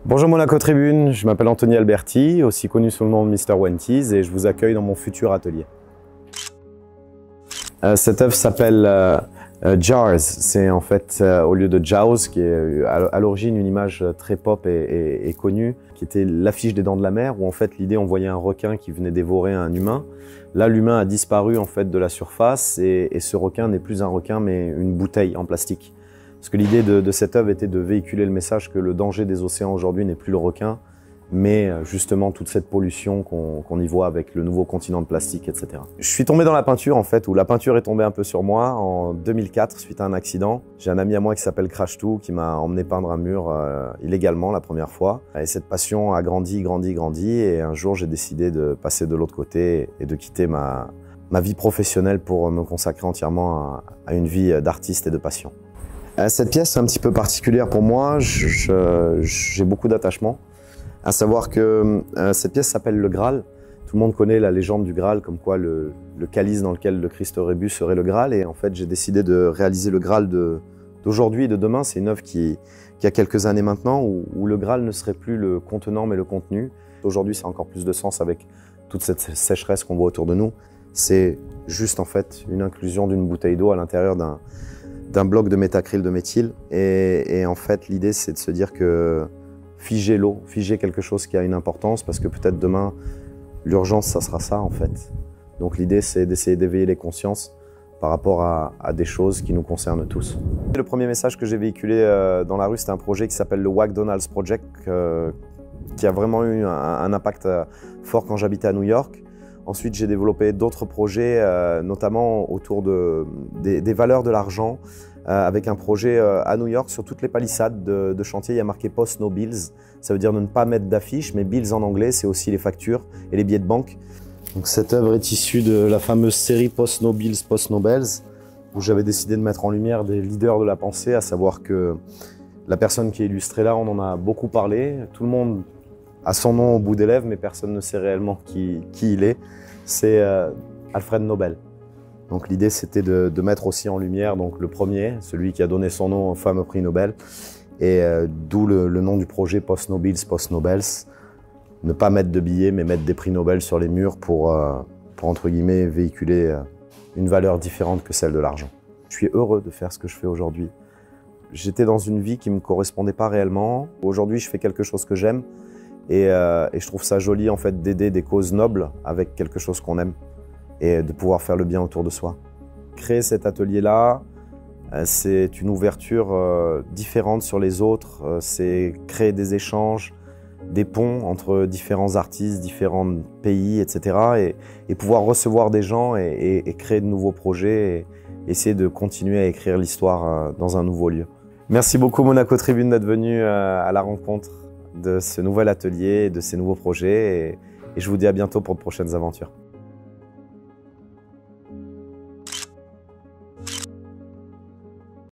Bonjour Monaco Tribune, je m'appelle Anthony Alberti, aussi connu sous le nom de Mr. Wenties, et je vous accueille dans mon futur atelier. Cette œuvre s'appelle Jars. C'est en fait au lieu de Jaws, qui est à l'origine une image très pop et connue, qui était l'affiche des Dents de la Mer, où en fait l'idée on voyait un requin qui venait dévorer un humain. Là l'humain a disparu en fait de la surface et ce requin n'est plus un requin mais une bouteille en plastique. Parce que l'idée de cette œuvre était de véhiculer le message que le danger des océans aujourd'hui n'est plus le requin, mais justement toute cette pollution qu'on y voit avec le nouveau continent de plastique, etc. Je suis tombé dans la peinture en fait, où la peinture est tombée un peu sur moi en 2004 suite à un accident. J'ai un ami à moi qui s'appelle Crash2 qui m'a emmené peindre un mur illégalement la première fois. Et cette passion a grandi et un jour j'ai décidé de passer de l'autre côté et de quitter ma vie professionnelle pour me consacrer entièrement à une vie d'artiste et de passion. Cette pièce est un petit peu particulière pour moi, j'ai beaucoup d'attachement. À savoir que cette pièce s'appelle le Graal. Tout le monde connaît la légende du Graal, comme quoi le calice dans lequel le Christ aurait bu serait le Graal. Et en fait, j'ai décidé de réaliser le Graal d'aujourd'hui et de demain. C'est une œuvre qui a quelques années maintenant, où le Graal ne serait plus le contenant, mais le contenu. Aujourd'hui, ça a encore plus de sens avec toute cette sécheresse qu'on voit autour de nous. C'est juste en fait une inclusion d'une bouteille d'eau à l'intérieur d'un bloc de métacryl de méthyle. Et en fait, l'idée, c'est de se dire que figer l'eau, figer quelque chose qui a une importance, parce que peut-être demain, l'urgence, ça sera ça en fait. Donc l'idée, c'est d'essayer d'éveiller les consciences par rapport à des choses qui nous concernent tous. Le premier message que j'ai véhiculé dans la rue, c'était un projet qui s'appelle le McDonald's Project, qui a vraiment eu un impact fort quand j'habitais à New York. Ensuite, j'ai développé d'autres projets, notamment autour des valeurs de l'argent, avec un projet à New York sur toutes les palissades de chantier. Il y a marqué Post No Bills, ça veut dire ne pas mettre d'affiches, mais bills en anglais, c'est aussi les factures et les billets de banque. Donc, cette œuvre est issue de la fameuse série Post No Bills, Post No Bells, où j'avais décidé de mettre en lumière des leaders de la pensée, à savoir que la personne qui est illustrée là, on en a beaucoup parlé. Tout le monde a son nom au bout des lèvres, mais personne ne sait réellement qui il est. C'est Alfred Nobel. Donc l'idée, c'était de mettre aussi en lumière donc, le premier, celui qui a donné son nom au fameux prix Nobel, et d'où le nom du projet Post No Bills, Post No Bells. Ne pas mettre de billets, mais mettre des prix Nobel sur les murs pour entre guillemets, véhiculer une valeur différente que celle de l'argent. Je suis heureux de faire ce que je fais aujourd'hui. J'étais dans une vie qui ne me correspondait pas réellement. Aujourd'hui, je fais quelque chose que j'aime. Et je trouve ça joli en fait d'aider des causes nobles avec quelque chose qu'on aime et de pouvoir faire le bien autour de soi. Créer cet atelier-là, c'est une ouverture différente sur les autres, c'est créer des échanges, des ponts entre différents artistes, différents pays, etc. Et pouvoir recevoir des gens et créer de nouveaux projets et essayer de continuer à écrire l'histoire dans un nouveau lieu. Merci beaucoup Monaco Tribune d'être venu à la rencontre de ce nouvel atelier, de ces nouveaux projets et je vous dis à bientôt pour de prochaines aventures.